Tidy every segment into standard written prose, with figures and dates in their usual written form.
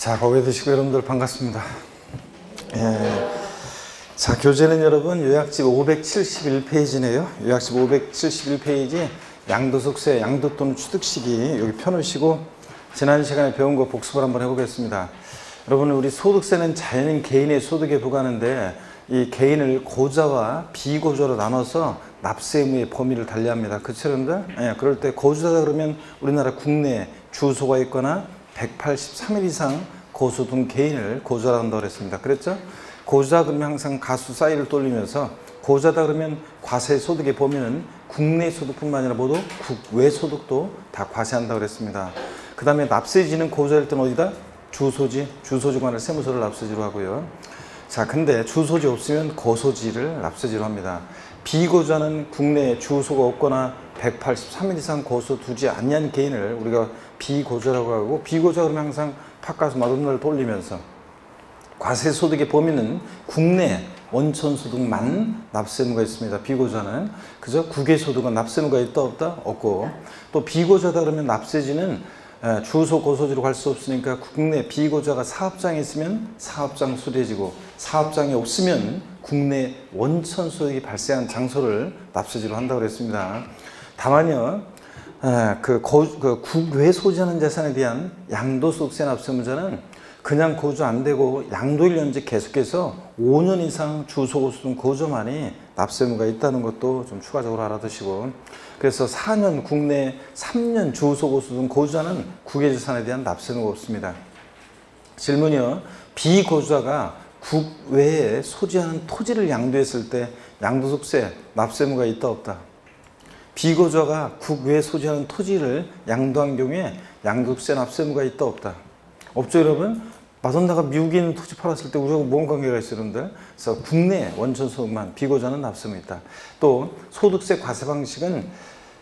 자, 고개 드시고 여러분들 반갑습니다. 자, 교재는 여러분 요약집 571페이지네요. 요약집 571페이지 양도속세, 양도 또는 취득시기 여기 펴놓으시고 지난 시간에 배운 거 복습을 한번 해보겠습니다. 여러분, 우리 소득세는 자연인 개인의 소득에 부과하는데 이 개인을 고자와 비고자로 나눠서 납세 의무의 범위를 달리합니다. 그렇죠, 여러분들? 그럴 때 고자다 그러면 우리나라 국내에 주소가 있거나 183일 이상 고소득 개인을 고자라고 한다고 그랬습니다. 그랬죠? 고자 그러면 항상 가수 사이를 돌리면서 고자다 그러면 과세 소득의 범위는 국내 소득뿐만 아니라 모두 국외 소득도 다 과세한다고 그랬습니다. 그 다음에 납세지는 고자일 때는 어디다? 주소지, 주소지관을 세무서를 납세지로 하고요. 자, 근데 주소지 없으면 고소지를 납세지로 합니다. 비고자는 국내에 주소가 없거나 183일 이상 고소 두지 않는 개인을 우리가 비고자라고 하고, 비고자 그러면 항상 바깥에서 마돈나를 돌리면서 과세 소득의 범위는 국내 원천 소득만 납세 의무가 있습니다. 비고자는 그죠? 국외 소득은 납세 의무가 있다 없다? 없고, 또 비고자다 그러면 납세지는 주소 고소지로 갈 수 없으니까 국내 비고자가 사업장에 있으면 사업장 수리해지고, 사업장이 없으면 국내 원천 소득이 발생한 장소를 납세지로 한다고 그랬습니다. 다만요, 국외 소지하는 재산에 대한 양도소득세 납세 의무자는 그냥 고조 안 되고 양도일 연직 계속해서 5년 이상 주소 고소 고조만이 납세 의무가 있다는 것도 좀 추가적으로 알아두시고, 그래서 4년 국내, 3년 주소 고소 등 고조하는 국외재산에 대한 납세 의무가 없습니다. 질문이요. 비고조자가 국외에 소지하는 토지를 양도했을 때 양도소득세 납세 의무가 있다 없다? 비고조자가 국외에 소지하는 토지를 양도한 경우에 양도소득세 납세 의무가 있다 없다? 없죠, 여러분? 마돈나가 미국에 있는 토지 팔았을 때 우리하고 뭔 관계가 있어요, 여러분들? 그래서 국내 원천 소득만, 비고자는 납세 의무 있다. 또 소득세 과세 방식은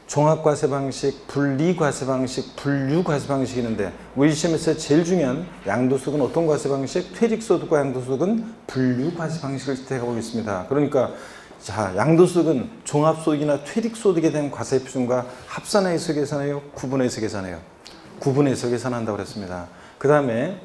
종합과세 방식, 분리과세 방식, 분류과세 방식이 있는데, 우리 시험에서 제일 중요한 양도소득은 어떤 과세 방식? 퇴직소득과 양도소득은 분류과세 방식을 택하고 있습니다. 그러니까 자, 양도소득은 종합소득이나 퇴직소득에 대한 과세 표준과 합산해서 계산해요? 구분해서 계산해요? 구분해서 계산한다고 그랬습니다. 그 다음에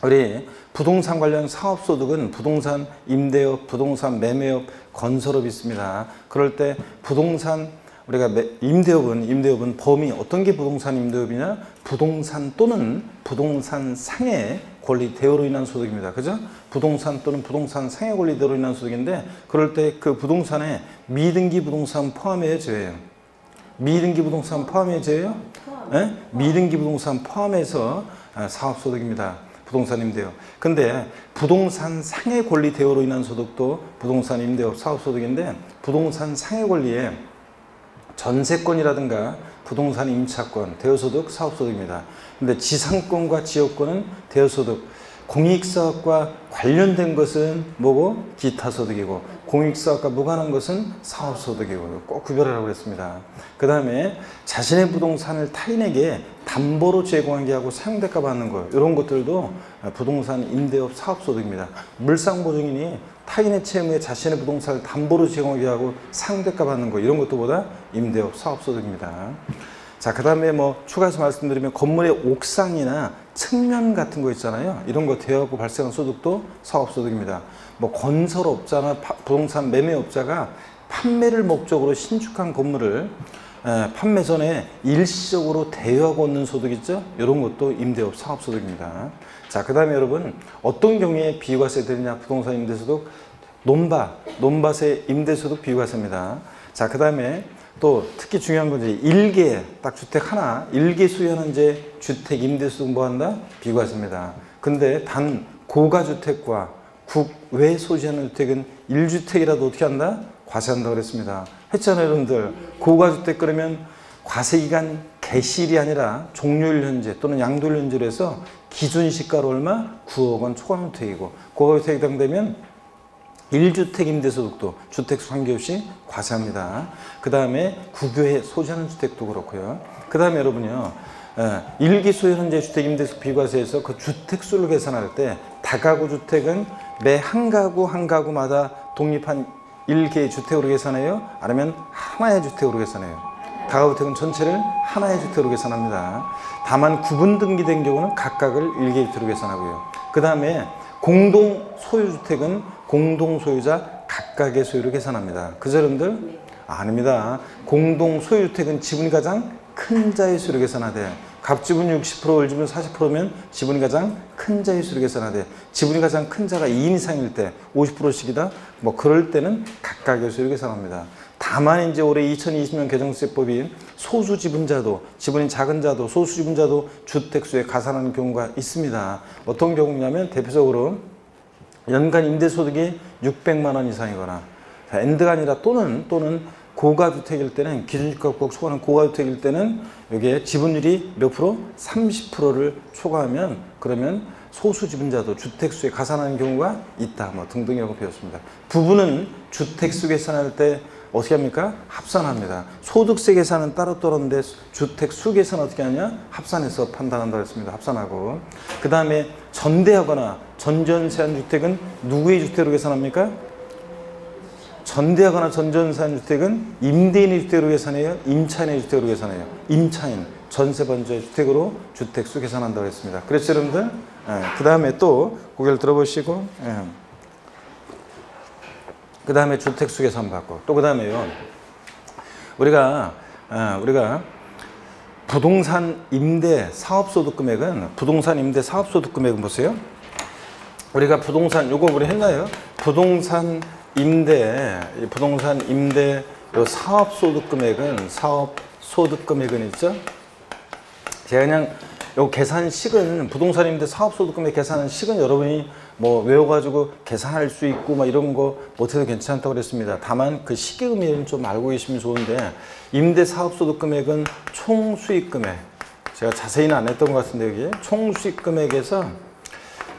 우리 부동산 관련 사업소득은 부동산 임대업, 부동산 매매업, 건설업이 있습니다. 그럴 때 부동산 우리가 임대업은 범위 어떤 게 부동산 임대업이냐? 부동산 또는 부동산 상해 권리 대여로 인한 소득입니다. 그죠? 부동산 또는 부동산 상해 권리 대여로 인한 소득인데, 그럴 때 그 부동산에 미등기 부동산 포함해야 제외해요. 미등기 부동산 포함해야 제외해요? 네? 미등기 부동산 포함해서 사업소득입니다. 부동산 임대업. 근데 부동산 상해 권리 대여로 인한 소득도 부동산 임대업 사업소득인데, 부동산 상해 권리에 전세권이라든가 부동산 임차권, 대여소득, 사업소득입니다. 근데 지상권과 지역권은 대여소득, 공익사업과 관련된 것은 뭐고? 기타소득이고, 공익사업과 무관한 것은 사업소득이고, 꼭 구별하라고 했습니다. 그 다음에 자신의 부동산을 타인에게 담보로 제공하게 하고 사용대가 받는 거, 이런 것들도 부동산 임대업 사업소득입니다. 물상보증인이 타인의 채무에 자신의 부동산을 담보로 제공하게 하고 사용대가 받는 거, 이런 것도 보다 임대업 사업소득입니다. 자, 그 다음에 뭐 추가해서 말씀드리면 건물의 옥상이나 측면 같은 거 있잖아요. 이런 거 대여하고 발생한 소득도 사업소득입니다. 뭐 건설업자나 부동산 매매업자가 판매를 목적으로 신축한 건물을 판매 전에 일시적으로 대여하고 있는 소득 있죠? 이런 것도 임대업 사업소득입니다. 자, 그 다음에 여러분, 어떤 경우에 비과세 되느냐? 부동산 임대소득, 논밭의 임대소득 비과세입니다. 자, 그 다음에 또 특히 중요한 건 이제 일개, 딱 주택 하나, 일개 소유하는 이제 주택 임대소득 뭐 한다? 비과세입니다. 근데 단 고가주택과 국외 소지하는 주택은 1주택이라도 어떻게 한다? 과세한다고 그랬습니다. 했잖아요, 여러분들. 고가주택 그러면 과세기간 개시일이 아니라 종료일 현재 또는 양도일 현재로 해서 기준 시가로 얼마? 9억 원 초과주택이고, 고가주택에 해당되면 1주택 임대소득도 주택 관계없이 과세합니다. 그 다음에 국외에 소지하는 주택도 그렇고요. 그 다음에 여러분요, 일기 소유 현재 주택 임대소득 비과세에서 그 주택수를 계산할 때 다가구 주택은 매 한 가구마다 독립한 1개의 주택으로 계산해요? 아니면 하나의 주택으로 계산해요? 다가구택은 전체를 하나의 주택으로 계산합니다. 다만 구분 등기된 경우는 각각을 1개의 주택으로 계산하고요. 그 다음에 공동 소유주택은 공동 소유자 각각의 소유로 계산합니다. 그죠, 여러분들? 아닙니다. 공동 소유주택은 지분이 가장 큰 자의 수로 계산하되, 갑지분이 60%, 월지분이 40%면 지분이 가장 큰 자의 수로 계산하되, 지분이 가장 큰 자가 2인 이상일 때 50%씩이다. 뭐 그럴 때는 각각의 수로 계산합니다. 다만 이제 올해 2020년 개정세법이 소수지분자도, 지분이 작은 자도, 소수지분자도 주택수에 가산하는 경우가 있습니다. 어떤 경우냐면 대표적으로 연간 임대소득이 600만 원 이상이거나, 엔드가 아니라 또는 고가주택일 때는, 기준주택가 꼭 초과하는 고가주택일 때는 여기에 지분율이 몇 프로? 30%를 초과하면, 그러면 소수지분자도 주택수에 가산하는 경우가 있다. 뭐 등등이라고 배웠습니다. 부부는 주택수 계산할 때 어떻게 합니까? 합산합니다. 소득세 계산은 따로 떨었는데 주택수 계산 어떻게 하냐? 합산해서 판단한다고 했습니다. 합산하고. 그 다음에 전대하거나 전전세한 주택은 누구의 주택으로 계산합니까? 전대하거나 전전세한 주택은 임대인의 주택으로 계산해요? 임차인의 주택으로 계산해요? 임차인, 전세번자의 주택으로 주택수 계산한다고 했습니다. 그렇죠, 여러분들? 그 다음에 또 고개를 들어보시고, 그 다음에 주택수 계산 받고, 또 그 다음에요, 우리가 부동산 임대 사업소득 금액은, 부동산 임대 사업소득 금액은 보세요. 우리가 부동산, 요거 우리 했나요? 부동산 임대 요 사업소득 금액은, 사업소득 금액은 있죠? 제가 그냥 요 계산식은, 부동산 임대 사업소득 금액 계산은 식은 여러분이 뭐 외워가지고 계산할 수 있고 막 이런 거 못해도 괜찮다고 그랬습니다. 다만 그 식의 의미는 좀 알고 계시면 좋은데, 임대 사업소득 금액은 총 수익 금액, 제가 자세히는 안 했던 것 같은데 여기 총 수익 금액에서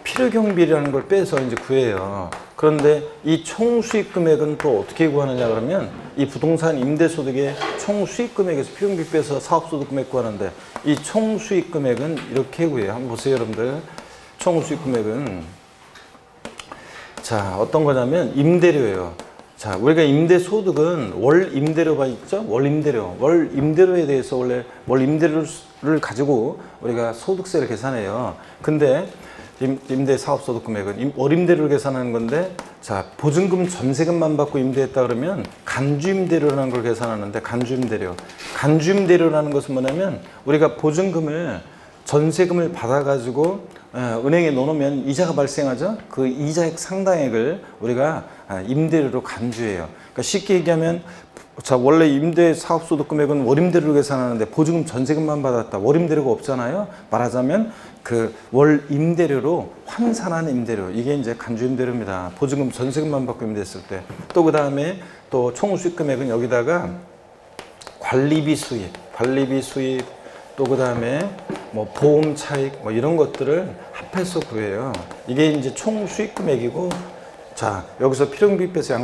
필요경비라는 걸 빼서 이제 구해요. 그런데 이 총 수익 금액은 또 어떻게 구하느냐 그러면, 이 부동산 임대 소득의 총 수익 금액에서 필요경비 빼서 사업소득 금액 구하는데, 이 총 수익 금액은 이렇게 구해요. 한번 보세요, 여러분들. 총 수익 금액은, 자, 어떤 거냐면 임대료예요. 자, 우리가 임대 소득은 월 임대료가 있죠? 월 임대료. 월 임대료에 대해서 원래 월 임대료를 가지고 우리가 소득세를 계산해요. 근데 임대 사업소득 금액은 월 임대료를 계산하는 건데, 자, 보증금 전세금만 받고 임대했다 그러면 간주임대료라는 걸 계산하는데, 간주임대료라는 것은 뭐냐면, 우리가 보증금을, 전세금을 받아가지고 은행에 넣어놓으면 이자가 발생하죠. 그 이자액 상당액을 우리가 임대료로 간주해요. 그러니까 쉽게 얘기하면, 자, 원래 임대 사업소득 금액은 월임대료로 계산하는데 보증금 전세금만 받았다. 월임대료가 없잖아요. 말하자면 그 월임대료로 환산한 임대료, 이게 이제 간주임대료입니다. 보증금 전세금만 받고 임대했을 때. 또 그 다음에 또 총수익 금액은 여기다가 관리비 수입, 또 그 다음에 뭐 보험 차익 뭐 이런 것들을 합해서 구해요. 이게 이제 총 수익 금액이고, 자, 여기서 필요경비 빼서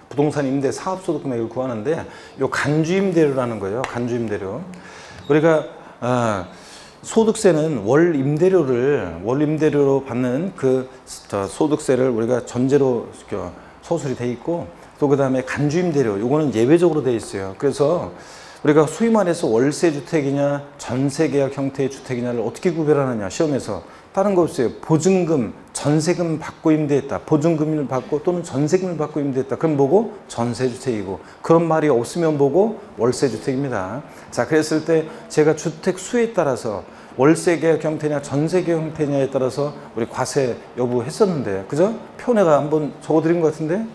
부동산 임대 사업소득 금액을 구하는데, 요 간주임대료라는 거예요. 간주임대료. 우리가 소득세는 월 임대료로 받는 그 소득세를 우리가 전제로 소술이 돼 있고, 또 그 다음에 간주임대료, 요거는 예외적으로 돼 있어요. 그래서 우리가 소위 말해서 월세 주택이냐 전세 계약 형태의 주택이냐를 어떻게 구별하느냐, 시험에서 다른 거 없어요. 보증금, 전세금 받고 임대했다. 보증금을 받고 또는 전세금을 받고 임대했다. 그럼 뭐고? 전세주택이고. 그런 말이 없으면 뭐고? 월세주택입니다. 자, 그랬을 때 제가 주택 수에 따라서 월세 계약 형태냐 전세 계약 형태냐에 따라서 우리 과세 여부 했었는데, 그죠? 표내가 한번 적어드린 것 같은데.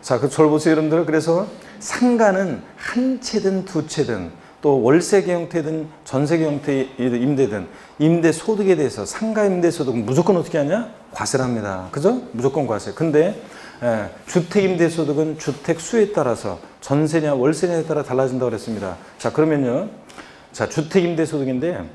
자, 그 저를 보세요, 여러분들. 그래서 상가는 한 채든 두 채든, 또 월세계 형태든 전세계 형태의 임대든, 임대 소득에 대해서 상가 임대 소득은 무조건 어떻게 하냐? 과세를 합니다. 그죠? 무조건 과세. 근데 주택 임대 소득은 주택 수에 따라서 전세냐 월세냐에 따라 달라진다고 그랬습니다. 자, 그러면요. 자, 주택 임대 소득인데,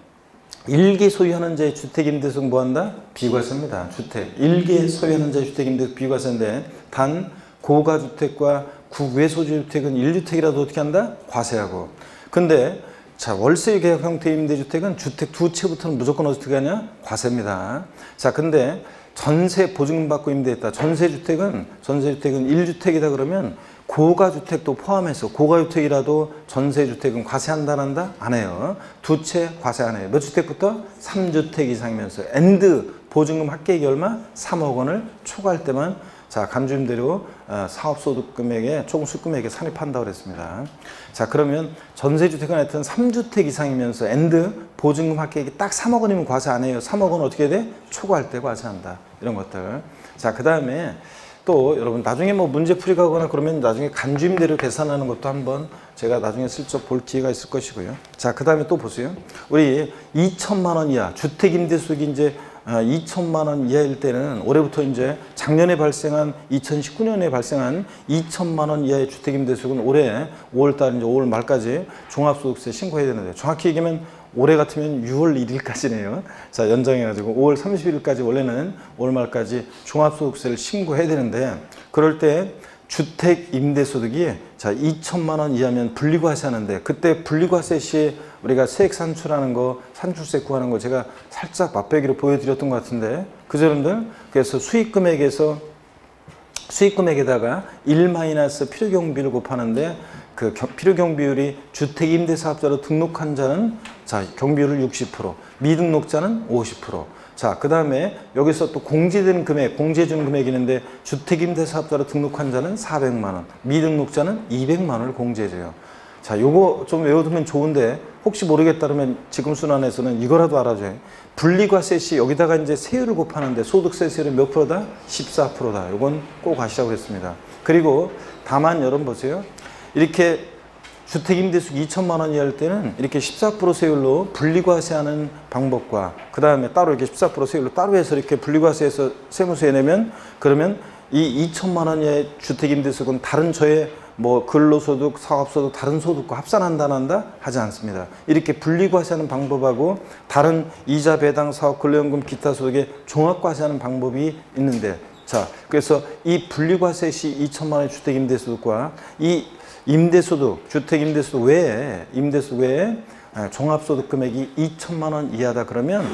일개 소유하는 자의 주택 임대 소득 뭐 한다? 비과세입니다. 일개 소유하는 자의 주택 임대 비과세인데, 단 고가주택과 국외소주택은 1주택이라도 어떻게 한다? 과세하고. 근데 자, 월세 계약 형태 임대주택은 주택 두 채부터는 무조건 어떻게 하냐? 과세입니다. 자, 근데 전세 보증금 받고 임대했다. 전세주택은 1주택이다 그러면 고가주택도 포함해서 고가주택이라도 전세주택은 과세 한다 안 한다? 안 해요. 두 채 과세 안 해요. 몇 주택부터? 3주택 이상이면서 엔드 보증금 합계액이 얼마? 3억 원을 초과할 때만 자 간주임대료 사업소득금액에 총수금액에 산입한다고 그랬습니다. 자 그러면 전세주택은 하여튼 3주택 이상이면서 엔드 보증금 합계액이 딱 3억 원이면 과세 안 해요. 3억 원 어떻게 돼? 초과할 때 과세한다. 이런 것들. 자 그 다음에 또 여러분 나중에 뭐 문제 풀이 가거나 그러면 나중에 간주임대료 계산하는 것도 한번 제가 나중에 슬쩍 볼 기회가 있을 것이고요. 자 그 다음에 또 보세요. 우리 2천만 원 이하 주택임대수익이 이제 2천만 원 이하일 때는 올해부터 이제 작년에 발생한 2019년에 발생한 2천만 원 이하의 주택임대수익은 올해 5월달 이제 5월 말까지 종합소득세 신고해야 되는데 정확히 얘기하면 올해 같으면 6월 1일까지네요. 자 연장해가지고 5월 30일까지 원래는 5월 말까지 종합소득세를 신고해야 되는데 그럴 때 주택임대소득이 자 2천만 원 이하면 분리과세 하는데 그때 분리과세 시 우리가 세액 산출하는 거 산출세 구하는 거 제가 살짝 맛배기로 보여드렸던 것 같은데 그죠 여러분들? 그래서 수익금액에다가 1- 필요경비를 곱하는데 그 필요경비율이 주택임대사업자로 등록한 자는 자 경비율을 60%, 미등록자는 50%. 자, 그 다음에 여기서 또 공제되는 금액, 공제해주는 금액이 있는데 주택임대사업자로 등록한 자는 400만 원, 미등록자는 200만 원을 공제해줘요. 자, 요거 좀 외워두면 좋은데 혹시 모르겠다 그러면 지금 순환에서는 이거라도 알아줘요. 분리과세 시 여기다가 이제 세율을 곱하는데 소득세 세율은 몇 프로다? 14%다. 요건 꼭 아시라고 했습니다. 그리고 다만 여러분 보세요. 이렇게 주택임대수익 2천만 원이 할 때는 이렇게 14% 세율로 분리과세하는 방법과 그 다음에 따로 이렇게 14% 세율로 따로 해서 이렇게 분리과세해서 세무서에 내면 그러면 이 2천만 원의 주택임대수익은 다른 저의 뭐 근로소득, 사업소득, 다른 소득과 합산한다, 안 한다? 하지 않습니다. 이렇게 분리과세하는 방법하고 다른 이자 배당, 사업, 근로연금, 기타 소득에 종합과세하는 방법이 있는데 자, 그래서 이 분리과세 시 2천만 원의 주택임대소득과 이 임대소득, 주택임대소득 외에 종합소득 금액이 2천만 원 이하다 그러면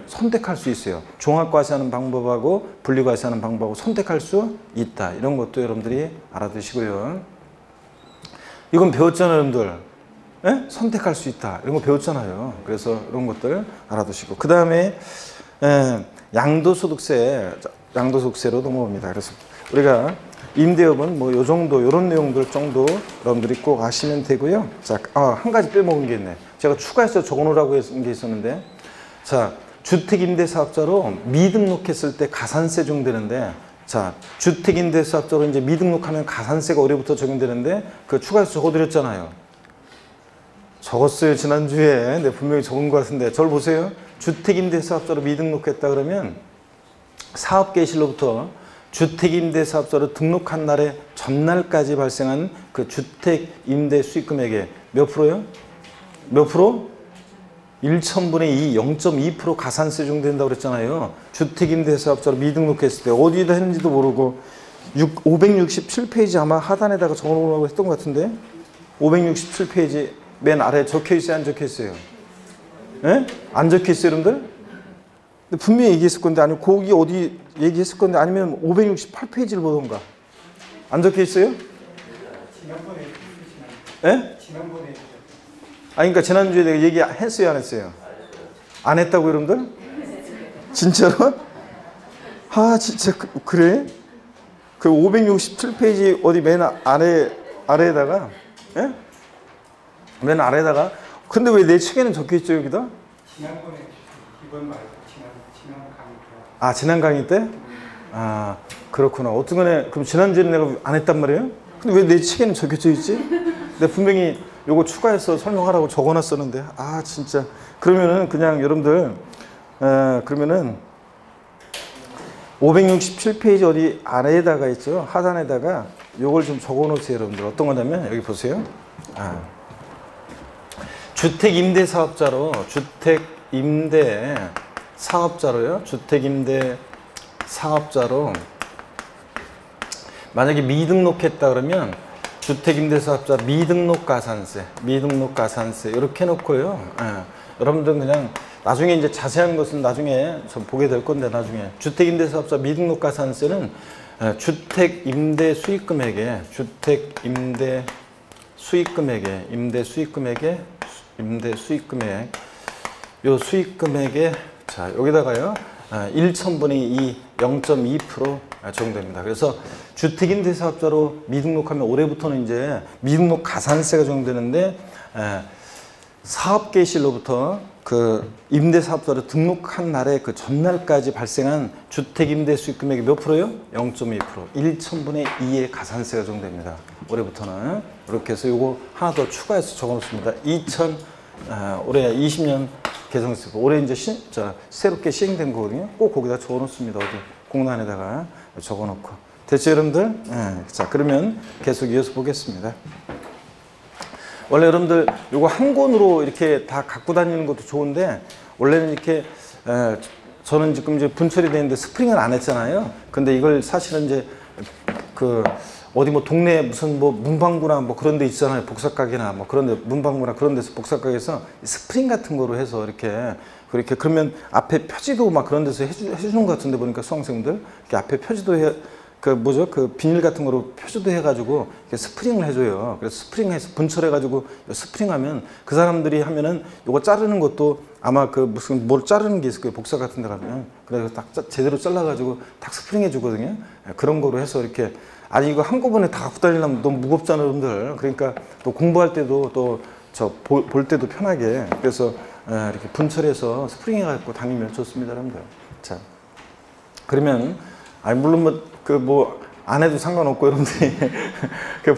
선택할 수 있어요. 종합과세하는 방법하고 분리과세하는 방법하고 선택할 수 있다. 이런 것도 여러분들이 알아두시고요. 이건 배웠잖아요, 여러분들. 예? 선택할 수 있다. 이런 거 배웠잖아요. 그래서 이런 것들 알아두시고 그 다음에 양도소득세로 넘어옵니다. 그래서 우리가 임대업은 뭐 요 정도, 요런 내용들 정도 여러분들이 꼭 아시면 되고요. 자, 한 가지 빼먹은 게 있네. 제가 추가해서 적어놓으라고 했던 게 있었는데, 자, 주택임대사업자로 미등록했을 때 가산세 적용되는데, 자, 주택임대사업자로 이제 미등록하면 가산세가 올해부터 적용되는데, 그 추가해서 적어드렸잖아요. 적었어요, 지난주에. 네, 분명히 적은 것 같은데, 저를 보세요. 주택임대사업자로 미등록했다 그러면 사업개시로부터 주택임대사업자로 등록한 날의 전날까지 발생한 그 주택임대 수익금액의 몇 프로요? 몇 프로? 1,000분의 2, 0.2% 가산세 적용된다고 그랬잖아요. 주택임대사업자로 미등록했을 때 어디에다 했는지도 모르고 567페이지 아마 하단에다가 적어놓으라고 했던 것 같은데 567페이지 맨 아래 적혀있어요? 안 적혀있어요? 예? 안 적혀있어요 여러분들? 근데 분명히 얘기했을 건데 아니면 거기 어디 얘기했을 건데 아니면 568페이지를 보던가 안 적혀 있어요? 예? 아니 그러니까 지난주에 내가 얘기했어요 안 했어요? 안 했다고 여러분들? 진짜로? 아 진짜 그래? 그 567페이지 어디 맨 아래에다가 예? 맨 아래에다가 근데 왜 내 책에는 적혀 있죠 여기다? 지난번에 이번 말고 지난 강의 때. 아 지난 강의 때? 아 그렇구나. 어쨌든 그럼 지난주에는 내가 안 했단 말이에요? 근데 왜 내 책에는 적혀져 있지? 내가 분명히 요거 추가해서 설명하라고 적어놨었는데 아 진짜 그러면은 그냥 여러분들 그러면은 567페이지 어디 아래에다가 있죠? 하단에다가 요걸 좀 적어놓으세요 여러분들. 어떤 거냐면 여기 보세요. 주택임대사업자로요. 주택임대사업자로 만약에 미등록했다 그러면 주택임대사업자 미등록가산세 이렇게 해놓고요. 여러분들은 그냥 나중에 이제 자세한 것은 나중에 좀 보게 될 건데, 나중에 주택임대사업자 미등록 가산세는 주택임대 수익금액에 요 수익금액에 자 여기다가요 1,000분의 2 0.2% 적용됩니다. 그래서 주택임대사업자로 미등록하면 올해부터는 이제 미등록 가산세가 적용되는데 사업 개시로부터 그 임대사업자로 등록한 날의 그 전날까지 발생한 주택임대 수익금액이 몇 프로요? 0.2%. 1,000분의 2의 가산세가 적용됩니다. 올해부터는. 이렇게 해서 요거 하나 더 추가해서 적어놓습니다. 올해 20년 개정세. 올해 이제 새롭게 시행된 거거든요. 꼭 거기다 적어놓습니다. 어디 공란에다가 적어놓고. 됐죠, 여러분들? 자, 그러면 계속 이어서 보겠습니다. 원래 여러분들 요거 한 권으로 이렇게 다 갖고 다니는 것도 좋은데, 원래는 이렇게 저는 지금 이제 분철이 되는데 스프링을 안 했잖아요. 근데 이걸 사실은 이제 그 어디 뭐 동네 무슨 뭐 문방구나 뭐 그런 데 있잖아요. 복사가게나 뭐 그런 데 문방구나 그런 데서 복사가게에서 스프링 같은 거로 해서 이렇게 그러면 앞에 표지도 막 그런 데서 해주는 것 같은데, 보니까 수강생들 이렇게 앞에 표지도 그 비닐 같은 거로 표지도 해가지고 스프링을 해줘요. 그래서 스프링해서 분철해가지고 스프링하면 그 사람들이 하면은 요거 자르는 것도 아마 그 무슨 뭘 자르는 게 있을 거예요. 복사 같은 데 가면. 그래서 딱 제대로 잘라가지고 딱 스프링해 주거든요. 그런 거로 해서 이렇게. 아니 이거 한꺼번에 다 갖고 다니려면 너무 무겁잖아요, 여러분들. 그러니까 또 공부할 때도 또 볼 때도 편하게. 그래서 이렇게 분철해서 스프링해 갖고 다니면 좋습니다, 여러분들. 자, 그러면 물론 안 해도 상관없고, 여러분들이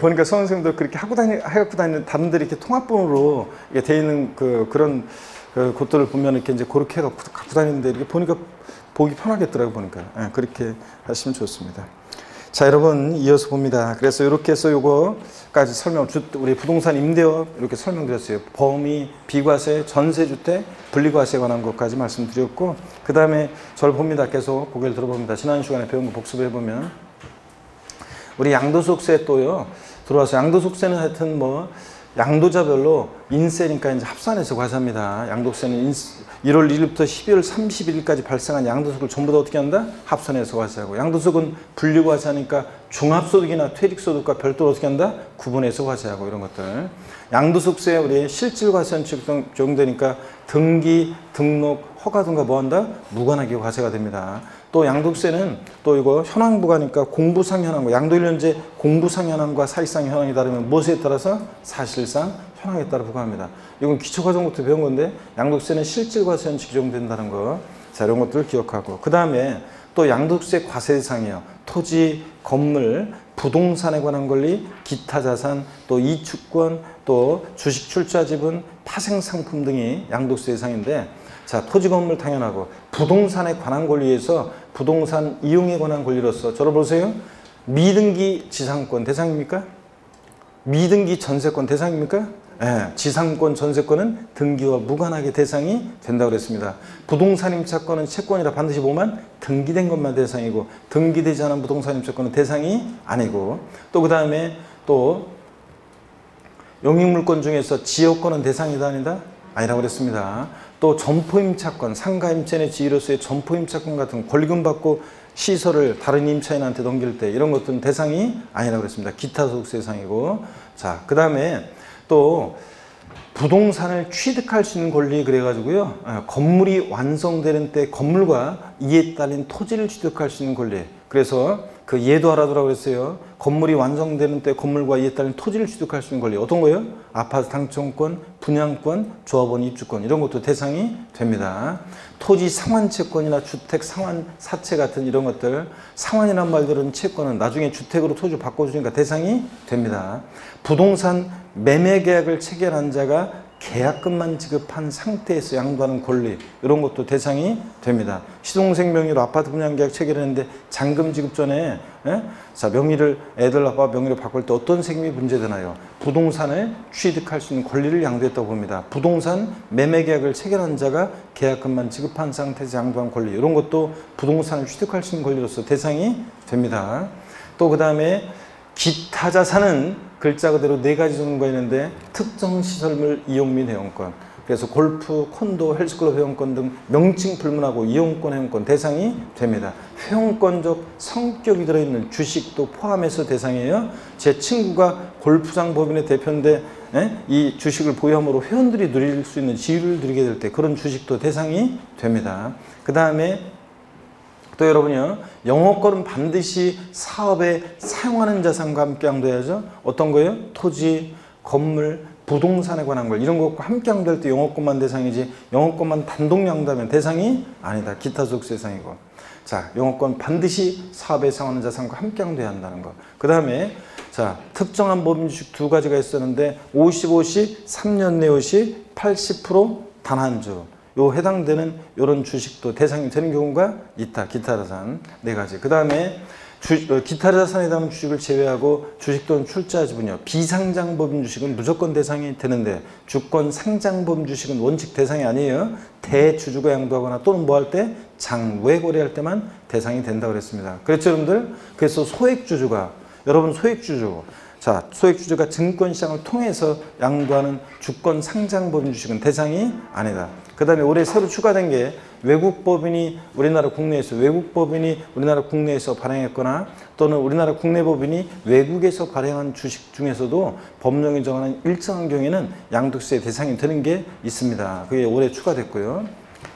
보니까 수강생들 그렇게 해갖고 다니는 다른들이 이렇게 통합본으로 이게 돼 있는 그런 곳들을 보면 이렇게 이제 그렇게 해갖고 갖고 다니는데, 이렇게 보니까 보기 편하겠더라고요, 보니까. 그렇게 하시면 좋습니다. 자, 여러분 이어서 봅니다. 그래서 이렇게 해서 요거까지 우리 부동산 임대업 이렇게 설명드렸어요. 범위, 비과세, 전세주택, 분리과세에 관한 것까지 말씀드렸고, 그 다음에 저를 봅니다. 계속 고개를 들어봅니다. 지난 시간에 배운 거 복습해보면 우리 양도소득세 또요 들어와서, 양도소득세는 하여튼 뭐 양도자별로 인세니까 이제 합산해서 과세합니다. 양도세는 1월 1일부터 12월 31일까지 발생한 양도소득을 전부 다 어떻게 한다? 합산해서 과세하고, 양도소득은 분리과세하니까 종합소득이나 퇴직소득과 별도로 어떻게 한다? 구분해서 과세하고, 이런 것들. 양도소득세 우리 실질과세원칙 적용되니까 등기, 등록, 허가 등과 뭐 한다? 무관하게 과세가 됩니다. 또 양도세는 또 이거 현황부가니까 공부상 현황과 양도일련제 공부상 현황과 사실상 현황이 다르면 무엇에 따라서? 사실상 현황에 따라 부과합니다. 이건 기초과정부터 배운 건데, 양도세는 실질과세원칙이 적용된다는 거. 자, 이런 것들을 기억하고, 그 다음에 또 양도세 과세 대상이에요. 토지, 건물, 부동산에 관한 권리, 기타 자산, 또 이축권, 또 주식 출자 지분, 파생상품 등이 양도세 대상인데, 자, 토지, 건물 당연하고, 부동산에 관한 권리에서 부동산 이용에 관한 권리로서 저를 보세요. 미등기 지상권 대상입니까? 미등기 전세권 대상입니까? 예, 지상권, 전세권은 등기와 무관하게 대상이 된다고 그랬습니다. 부동산 임차권은 채권이라 반드시 보면 등기된 것만 대상이고, 등기되지 않은 부동산 임차권은 대상이 아니고, 또 그 다음에 또 용익물권 중에서 지역권은 대상이다 아니다? 아니라고 그랬습니다. 또 점포임차권, 상가임차인의 지위로서의 점포임차권 같은 권리금 받고 시설을 다른 임차인한테 넘길 때 이런 것들은 대상이 아니라고 그랬습니다. 기타 소득세 대상이고. 자, 그 다음에 또 부동산을 취득할 수 있는 권리 그래가지고요. 건물이 완성되는 때 건물과 이에 딸린 토지를 취득할 수 있는 권리. 그래서 그 예도 알아두라고 그랬어요. 건물이 완성되는 때 건물과 이에 딸린 토지를 취득할 수 있는 권리. 어떤 거예요? 아파트 당첨권, 분양권, 조합원 입주권 이런 것도 대상이 됩니다. 토지 상환채권이나 주택 상환 사채 같은 이런 것들, 상환이란 말들은 채권은 나중에 주택으로 토지를 바꿔주니까 대상이 됩니다. 부동산 매매 계약을 체결한 자가 계약금만 지급한 상태에서 양도하는 권리 이런 것도 대상이 됩니다. 시동생 명의로 아파트 분양 계약 체결했는데 잔금 지급 전에 자 명의를 애들 아빠 명의로 바꿀 때 어떤 세금이 문제되나요? 부동산을 취득할 수 있는 권리를 양도했다고 봅니다. 부동산 매매 계약을 체결한 자가 계약금만 지급한 상태에서 양도한 권리 이런 것도 부동산을 취득할 수 있는 권리로서 대상이 됩니다. 또 그 다음에 기타 자산은 글자 그대로 네 가지 정도가 있는데 특정 시설물 이용 및 회원권. 그래서 골프, 콘도, 헬스클럽 회원권 등 명칭 불문하고 이용권, 회원권 대상이 됩니다. 회원권적 성격이 들어있는 주식도 포함해서 대상이에요. 제 친구가 골프장 법인의 대표인데 이 주식을 보유함으로 회원들이 누릴 수 있는 지위를 누리게 될 때 그런 주식도 대상이 됩니다. 그 다음에 또 여러분요, 영업권은 반드시 사업에 사용하는 자산과 함께 양도해야죠. 어떤 거예요? 토지, 건물, 부동산에 관한 걸 이런 것과 함께 양도할 때 영업권만 대상이지 영업권만 단독 양도하면 대상이 아니다. 기타 소득세 대상이고. 자, 영업권 반드시 사업에 사용하는 자산과 함께 양도해야 한다는 거. 그 다음에 자, 특정한 법인주식 두 가지가 있었는데 50, 3년 내옷이 80% 단 한 주. 요 해당되는 이런 주식도 대상이 되는 경우가 있다. 기타 자산 네 가지. 그 다음에 기타 자산에 해당하는 주식을 제외하고 주식 또는 출자 지분이요. 비상장 법인 주식은 무조건 대상이 되는데 주권 상장 법인 주식은 원칙 대상이 아니에요. 대주주가 양도하거나 또는 뭐 할 때 장외 거래할 때만 대상이 된다고 그랬습니다. 그렇죠, 여러분들? 그래서 소액주주가 여러분 소액주주 자, 소액주주가 증권시장을 통해서 양도하는 주권 상장법인 주식은 대상이 아니다. 그 다음에 올해 새로 추가된 게 외국 법인이 우리나라 국내에서 발행했거나 또는 우리나라 국내 법인이 외국에서 발행한 주식 중에서도 법령이 정하는 일정한 경우에는 양도세 대상이 되는 게 있습니다. 그게 올해 추가됐고요.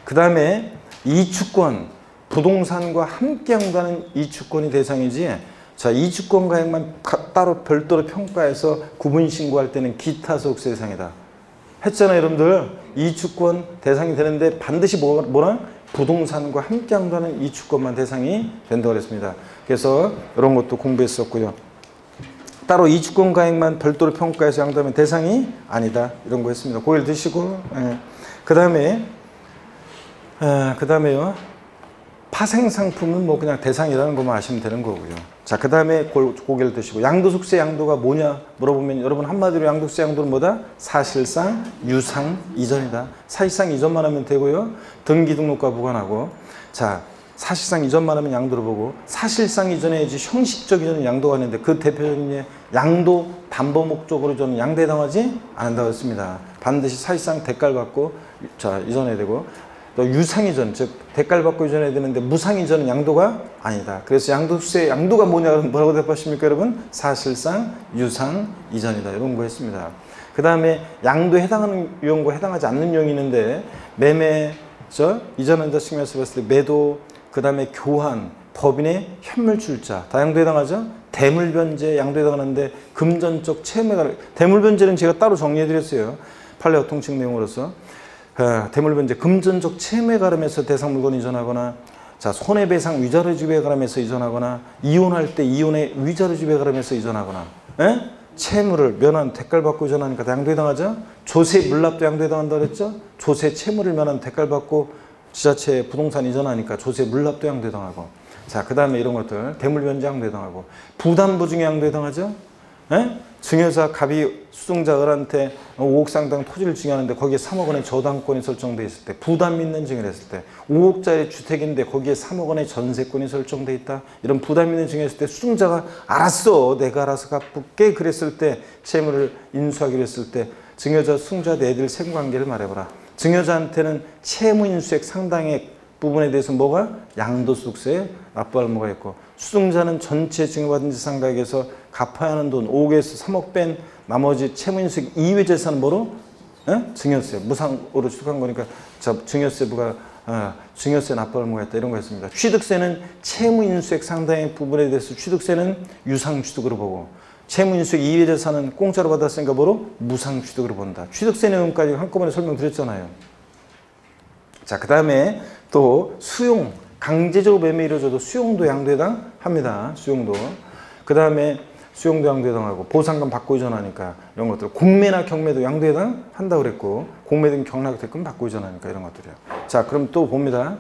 그 다음에 이주권, 부동산과 함께 양도하는 이주권이 대상이지 자, 이주권 가액만 따로 별도로 평가해서 구분 신고할 때는 기타 소득세 대상이다. 했잖아요, 여러분들. 이주권 대상이 되는데 반드시 뭐랑? 부동산과 함께 양도하는 이주권만 대상이 된다고 그랬습니다. 그래서 이런 것도 공부했었고요. 따로 이주권 가액만 별도로 평가해서 양도하면 대상이 아니다. 이런 거 했습니다. 고개를 드시고 그 다음에요. 파생상품은 뭐 그냥 대상이라는 것만 아시면 되는 거고요. 자, 그 다음에 고개를 드시고 양도소득세 양도가 뭐냐 물어보면 여러분 한마디로 양도소득세 양도는 뭐다? 사실상 유상 이전이다. 사실상 이전만 하면 되고요. 등기 등록과 무관하고 자, 사실상 이전만 하면 양도를 보고 사실상 이전해야지 형식적 이전은 양도가 있는데 그 대표적인 양도 담보 목적으로 저는 양도에 해당하지 않는다고 했습니다. 반드시 사실상 대가를 받고 자, 이전해야 되고 또 유상이전, 즉 대가를 받고 이전해야 되는데 무상이전은 양도가 아니다. 그래서 양도세 양도가 뭐라고 대답하십니까, 여러분? 사실상 유상 이전이다. 이런 거 했습니다. 그 다음에 양도에 해당하는 유형과 해당하지 양도하지 않는 유형이 있는데 매매, 이전한다 측면에서 봤을 때 매도, 그 다음에 교환, 법인의 현물 출자 다 양도에 해당하죠. 대물변제 양도에 해당하는데 금전적 채무가 대물변제는 제가 따로 정리해 드렸어요. 판례 통칙 내용으로서. 대물변제 금전적 채무에 가름해서 대상 물건 이전하거나 자, 손해배상 위자료 지급에 가름해서 이전하거나 이혼할 때 이혼의 위자료 지급에 가름해서 이전하거나 채무를 면한 대가를 받고 이전하니까 양도에 해당하죠. 조세 물납도 양도에 해당한다고 그랬죠. 조세 채무를 면한 대가를 받고 지자체 부동산 이전하니까 조세 물납도 양도에 해당하고 자, 그 다음에 이런 것들 대물변제 양도에 해당하고 부담보증에 양도에 해당하죠. 증여자 갑이 수증자 을한테 5억 상당 토지를 증여하는데 거기에 3억 원의 저당권이 설정돼 있을 때 부담 있는 증여를 했을 때 5억짜리 주택인데 거기에 3억 원의 전세권이 설정돼 있다. 이런 부담 있는 증여했을 때 수증자가 알았어 내가 알아서 갚을게 그랬을 때 채무를 인수하기로 했을 때 증여자 수증자 내들 세금관계를 말해보라. 증여자한테는 채무 인수액 상당액 부분에 대해서 뭐가? 양도소득세 납부할 뭐가 있고 수증자는 전체 증여받은 재산가액에서 갚아야 하는 돈 5억에서 3억 뺀 나머지 채무인수액 이외 재산은 뭐로? 증여세 무상으로 취득한 거니까 증여세부가 증여세 납부할 뭐가 있다 이런 거였습니다. 취득세는 채무인수액 상당의 부분에 대해서 취득세는 유상취득으로 보고 채무인수액 이외 재산은 공짜로 받았으니까 뭐로? 무상취득으로 본다. 취득세 내용까지 한꺼번에 설명드렸잖아요. 자, 그 다음에 또 수용, 강제적으로 매매 이루어져도 수용도 양도에 해당합니다. 수용도. 그 다음에 수용도 양도에 해당하고 보상금 받고 이전하니까 이런 것들. 공매나 경매도 양도에 해당한다고 그랬고 공매 등 경락 대금 받고 이전하니까 이런 것들이요. 자, 그럼 또 봅니다.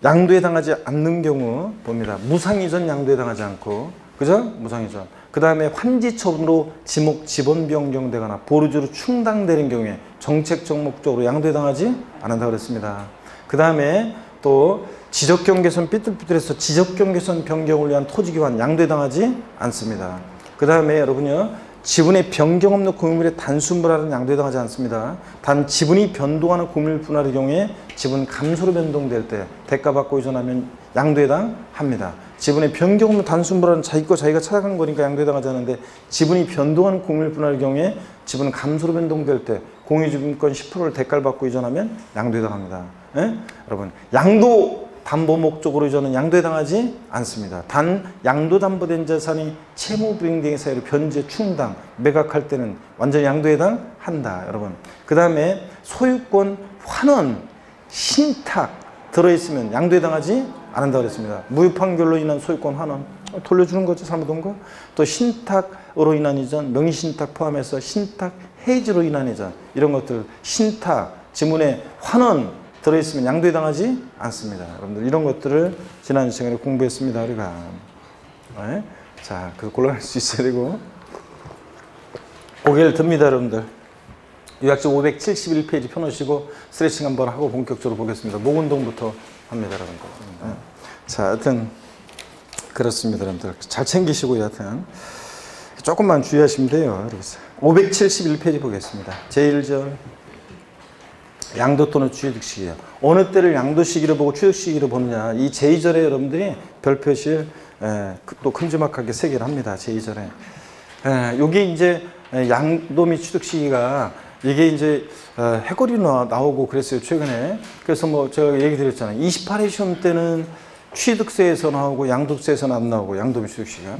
양도에 해당하지 않는 경우 봅니다. 무상이전 양도에 해당하지 않고 그죠? 무상이전. 그 다음에 환지처분으로 지목 지번 변경되거나 보류주로 충당되는 경우에 정책적 목적으로 양도에 해당하지 않는다고 그랬습니다. 그 다음에 또 지적경계선 삐뚤삐뚤해서 지적경계선 변경을 위한 토지교환 양도에 해당하지 않습니다. 그 다음에 여러분요 지분의 변경 없는 공유물의 단순 분할은 양도에 해당하지 않습니다. 단 지분이 변동하는 공유물 분할의 경우에 지분 감소로 변동될 때 대가 받고 이전하면 양도에 해당합니다. 지분의 변경 없는 단순 분할은 자기 거 자기가 찾아간 거니까 양도에 해당하지 않는데 지분이 변동하는 공유물 분할의 경우에 지분 감소로 변동될 때 공유지분권 10%를 대가를 받고 이전하면 양도에 해당합니다. 예? 여러분 양도 담보 목적으로 이전은 양도에 해당하지 않습니다. 단 양도 담보된 자산이 채무 불이행 등의 사유로 변제, 충당, 매각할 때는 완전히 양도에 해당한다. 여러분. 그 다음에 소유권 환원, 신탁 들어있으면 양도에 해당하지 않는다고 그랬습니다. 무효 판결로 인한 소유권 환원 돌려주는 거죠. 잘못한 거. 또 신탁으로 인한 이전, 명의신탁 포함해서 신탁 해지로 인한 이전 이런 것들 신탁, 지문의 환원 들어있으면 양도에 해당하지 않습니다. 여러분들 이런 것들을 지난 시간에 공부했습니다. 우리가 네? 자, 그 골라낼 수 있어야 되고 고개를 듭니다. 여러분들 요약집 571페이지 펴놓으시고 스트레칭 한번 하고 본격적으로 보겠습니다. 목 운동부터 합니다. 여러분들 네. 자, 하여튼 그렇습니다. 여러분들 잘 챙기시고 여하튼 조금만 주의하시면 돼요. 571페이지 보겠습니다. 제1절 양도 또는 취득 시기예요. 어느 때를 양도 시기로 보고 취득 시기로 보느냐. 이 제2절에 여러분들이 별표실 또 큼지막하게 세개를 합니다. 제2절에. 여기 이제 양도 및 취득 시기가 이게 이제 해거리 나오고 그랬어요. 최근에. 그래서 뭐 제가 얘기 드렸잖아요. 28회 시험 때는 취득세에서 나오고 양도세에서는 안 나오고 양도 및 취득 시기가.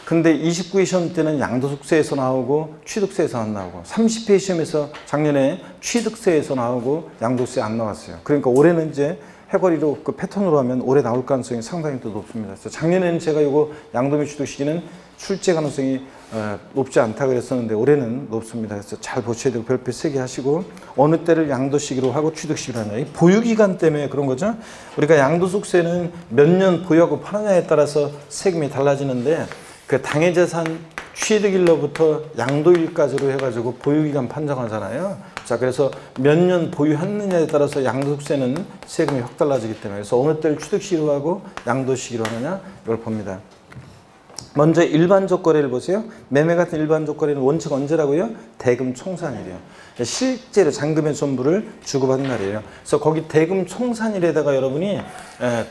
근데 29회 시험 때는 양도소득세에서 나오고 취득세에서 안 나오고 30회 시험에서 작년에 취득세에서 나오고 양도세 안 나왔어요. 그러니까 올해는 이제 해거리로 그 패턴으로 하면 올해 나올 가능성이 상당히 또 높습니다. 그래서 작년에는 제가 이거 양도 및 취득 시기는 출제 가능성이 높지 않다 그랬었는데 올해는 높습니다. 그래서 잘 보셔야 되고 별표 3개 하시고 어느 때를 양도 시기로 하고 취득 시기로 하냐. 이 보유기간 때문에 그런 거죠. 우리가 양도소득세는 몇 년 보유하고 파느냐에 따라서 세금이 달라지는데 그 당해자산 취득일로부터 양도일까지로 해가지고 보유기간 판정하잖아요. 자, 그래서 몇 년 보유했느냐에 따라서 양도소득세는 세금이 확 달라지기 때문에 그래서 어느 때를 취득시기로 하고 양도시기로 하느냐 이걸 봅니다. 먼저 일반적 거래를 보세요. 매매 같은 일반적 거래는 원칙 언제라고요? 대금 총산일이에요. 실제로 잔금의 전부를 주고받는 날이에요. 그래서 거기 대금 총산일에다가 여러분이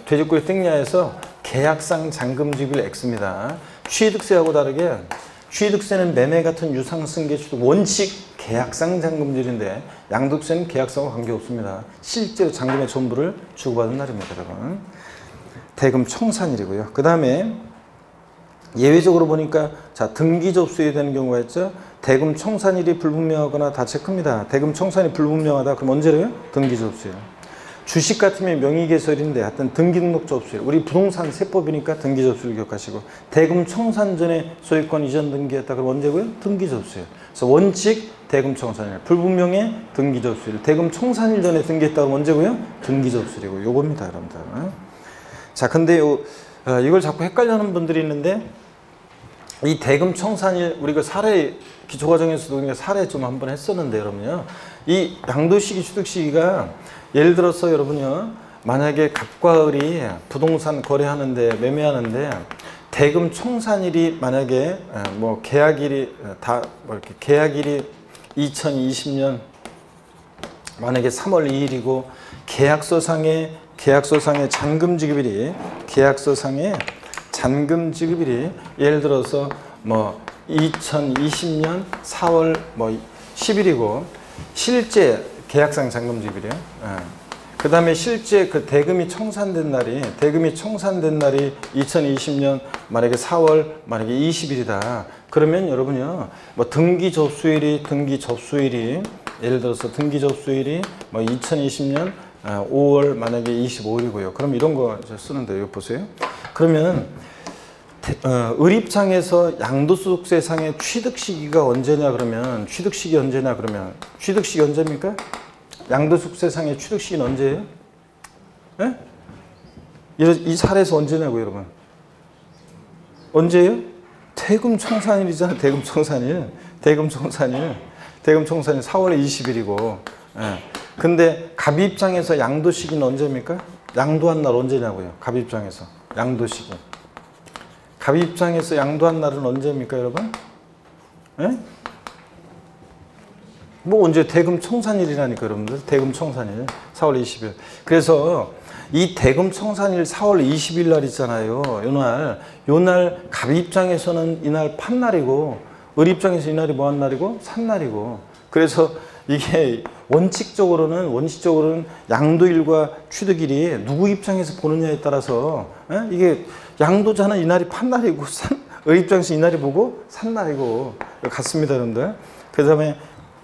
돼지고기 땡야에서 계약상 잔금지급일 X입니다. 취득세하고 다르게 취득세는 매매 같은 유상승계 취득 원칙 계약상 잔금질인데 양도세는 계약상과 관계없습니다. 실제로 잔금의 전부를 주고받은 날입니다. 여러분. 대금 총산일이고요. 그 다음에 예외적으로 보니까 자 등기 접수해야 되는 경우가 있죠. 대금 청산일이 불분명하거나 다 체크입니다. 대금 청산이 불분명하다. 그럼 언제래요? 등기 접수예요. 주식 같으면 명의개설인데 하여튼 등기등록 접수일. 우리 부동산 세법이니까 등기 접수를 기억하시고 대금 청산 전에 소유권 이전 등기했다. 그럼 언제고요? 등기 접수일. 그래서 원칙 대금 청산일. 불분명해 등기 접수일. 대금 청산일 전에 등기했다. 그럼 언제고요? 등기 접수일이고 요겁니다. 여러분들. 자, 근데 이걸 자꾸 헷갈려하는 분들이 있는데 이 대금 청산일 우리가 사례 기초과정에서도 사례 좀 한번 했었는데 여러분요. 이 양도시기 취득시기가 예를 들어서 여러분요. 만약에 갑과 을이 부동산 거래하는데 매매하는데 대금 청산일이 만약에 뭐 계약일이 이렇게 계약일이 2020년 만약에 3월 2일이고 계약서상의 잔금지급일이 잔금지급일이 예를 들어서 뭐 2020년 4월 뭐 10일이고 실제 계약상 잔금지급일이에요. 그 다음에 실제 그 대금이 청산된 날이 2020년 만약에 4월 만약에 20일이다. 그러면 여러분요 뭐 등기 접수일이 예를 들어서 등기 접수일이 뭐 2020년 5월 만약에 25일이고요. 그럼 이런 거 쓰는데 이거 보세요. 그러면 을 입장에서 양도소득세상의 취득시기가 언제냐 그러면 취득시기 언제입니까? 양도소득세상의 취득시기는 언제예요? 네? 이 사례에서 언제냐고요 여러분? 언제예요? 대금 청산일이잖아. 대금 청산일 4월 20일이고 근데 갑 입장에서 양도시기는 언제입니까? 양도한 날 언제냐고요? 갑 입장에서 양도시기. 갑 입장에서 양도한 날은 언제입니까, 여러분? 예? 뭐 언제 대금청산일이라니까 여러분들. 대금청산일 4월 20일. 그래서 이 대금청산일 4월 20일 날 있잖아요. 요날 갑 입장에서는 이날 판날이고 을 입장에서 이날이 뭐한 날이고 산날이고. 그래서 이게 원칙적으로는 양도일과 취득일이 누구 입장에서 보느냐에 따라서 이게 양도자는 이날이 판날이고 을 입장에서 이날이 보고 산날이고 같습니다, 여러분들. 그 다음에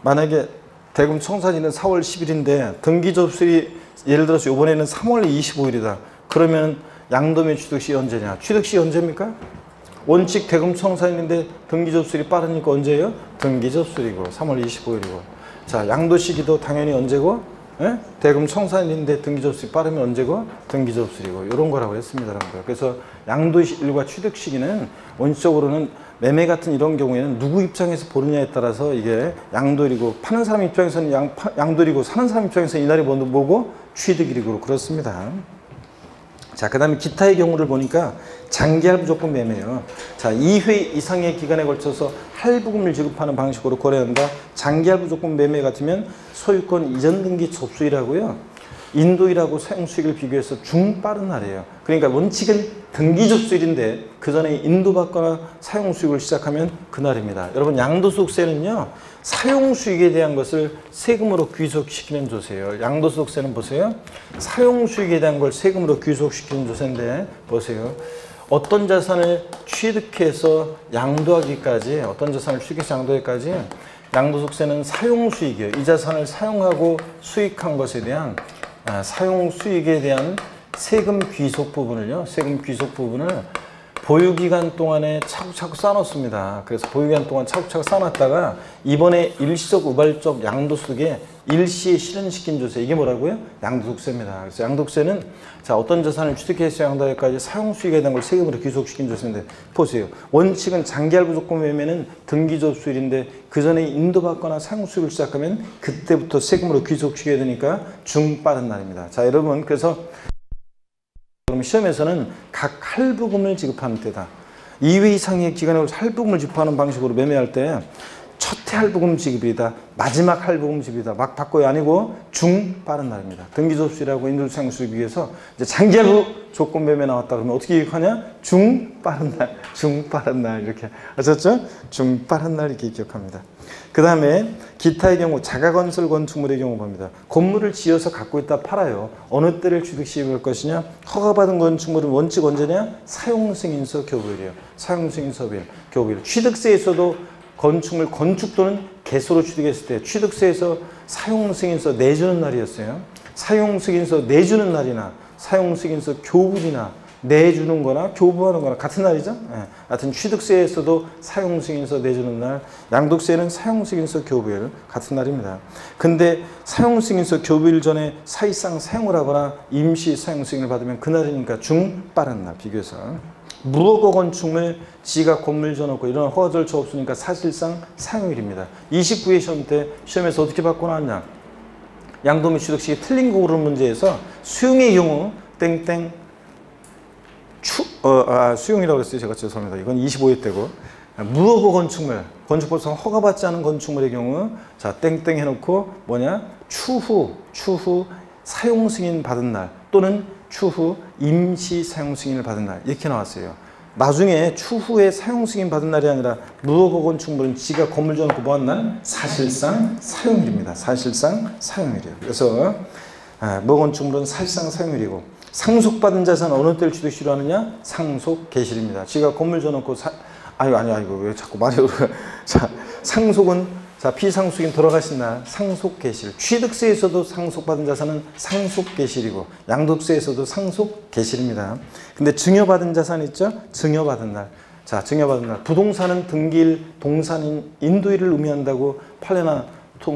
만약에 대금 청산일은 4월 10일인데 등기 접수일이 예를 들어서 이번에는 3월 25일이다. 그러면 양도매 취득시 언제냐? 취득시 언제입니까? 원칙 대금 청산일인데 등기 접수일이 빠르니까 언제예요? 등기 접수일이고 3월 25일이고. 자, 양도 시기도 당연히 언제고? 예? 대금 청산일인데 등기 접수일이 빠르면 언제고? 등기 접수일이고. 이런 거라고 했습니다, 여러분들. 그래서 양도일과 취득 시기는 원칙적으로는 매매 같은 이런 경우에는 누구 입장에서 보느냐에 따라서 이게 양도일이고, 파는 사람 입장에서는 양도일이고, 사는 사람 입장에서는 이날이 뭐고? 취득일이고 그렇습니다. 자, 그 다음에 기타의 경우를 보니까 장기할부 조건 매매요. 자, 2회 이상의 기간에 걸쳐서 할부금을 지급하는 방식으로 거래한다. 장기할부 조건 매매 같으면 소유권 이전 등기 접수일하고요. 인도일하고 사용수익을 비교해서 중빠른 날이에요. 그러니까 원칙은 등기 접수일인데 그 전에 인도받거나 사용수익을 시작하면 그날입니다. 여러분, 양도소득세는요, 사용수익에 대한 것을 세금으로 귀속시키는 조세예요. 양도소득세는 보세요. 사용수익에 대한 걸 세금으로 귀속시키는 조세인데 보세요. 어떤 자산을 취득해서 양도하기까지, 양도소득세는 사용수익이에요. 이 자산을 사용하고 수익한 것에 대한 사용수익에 대한 세금 귀속 부분을 보유기간 동안에 차곡차곡 쌓아놓습니다. 그래서 보유기간 동안 차곡차곡 쌓아놨다가 이번에 일시적 우발적 양도소득에 일시에 실현시킨 조세, 이게 뭐라고요? 양도소득세입니다. 그래서 양도소득세는 자, 어떤 자산을 취득해서 양도하기까지 사용수익에 대한 걸 세금으로 귀속시킨 조세인데 보세요. 원칙은 장기할부 조건 매매는 등기 접수일인데 그 전에 인도받거나 사용수익을 시작하면 그때부터 세금으로 귀속시켜야 되니까 중빠른 날입니다. 자, 여러분, 그래서 그럼 시험에서는 각 할부금을 지급하는 때다. 2회 이상의 기간에 걸쳐 할부금을 지급하는 방식으로 매매할 때 첫 해 할부금 지급이다. 마지막 할부금 지급이다. 막 바꿔야 아니고 중빠른 날입니다. 등기 접수일하고 인도사용수익 위해서 이제 장기할부 조건 매매 나왔다 그러면 어떻게 기억하냐? 중빠른 날 이렇게 아셨죠? 중빠른 날 이렇게 기억합니다. 그 다음에 기타의 경우 자가건설 건축물의 경우 봅니다. 건물을 지어서 갖고 있다 팔아요. 어느 때를 취득시할 것이냐? 허가받은 건축물은 원칙 언제냐? 사용승인서 교부일이에요. 사용승인서 교부일. 취득세에서도 건축물 건축 또는 개소로 취득했을 때 취득세에서 사용승인서 내주는 날이었어요. 사용승인서 내주는 날이나 사용승인서 교부일이나 내주는 거나 교부하는 거나 같은 날이죠. 예. 하여튼 취득세에서도 사용승인서 내주는 날, 양도세는 사용승인서 교부일 같은 날입니다. 근데 사용승인서 교부일 전에 사실상 사용을 하거나 임시 사용승인을 받으면 그날이니까 중빠른 날 비교해서. 무허가 건축물, 지가 건물 지어놓고 이런 허가 절차 없으니까 사실상 사용일입니다. 29회 시험 때 시험에서 어떻게 받고 나왔냐? 양도매 취득식이 틀린 거 고르는 문제에서 수용의 경우 땡땡 수용이라고 그랬어요. 제가 죄송합니다. 이건 25회 때고 무허가 건축물, 건축법상 허가받지 않은 건축물의 경우 자 땡땡 해놓고 뭐냐? 추후 사용 승인 받은 날 또는 추후 임시 사용 승인을 받은 날 이렇게 나왔어요. 나중에 추후에 사용 승인 받은 날이 아니라 무허가 건축물은 지가 건물 지어놓고 뭐한 날? 사실상 사용일입니다. 사실상 사용일이에요. 그래서 무허가 건축물은 사실상 사용일이고 상속받은 자산은 어느 때를 취득시로 하느냐? 상속 개시일입니다. 지가 건물 지어놓고 아이고 왜 자꾸 말이 자 상속은 자 피상속인 돌아가신 날 상속 개시일. 취득세에서도 상속받은 자산은 상속 개시일이고 양도세에서도 상속 개시일입니다. 근데 증여받은 자산 있죠? 증여받은 날. 자 증여받은 날. 부동산은 등기일, 동산인, 인도일을 의미한다고 판례나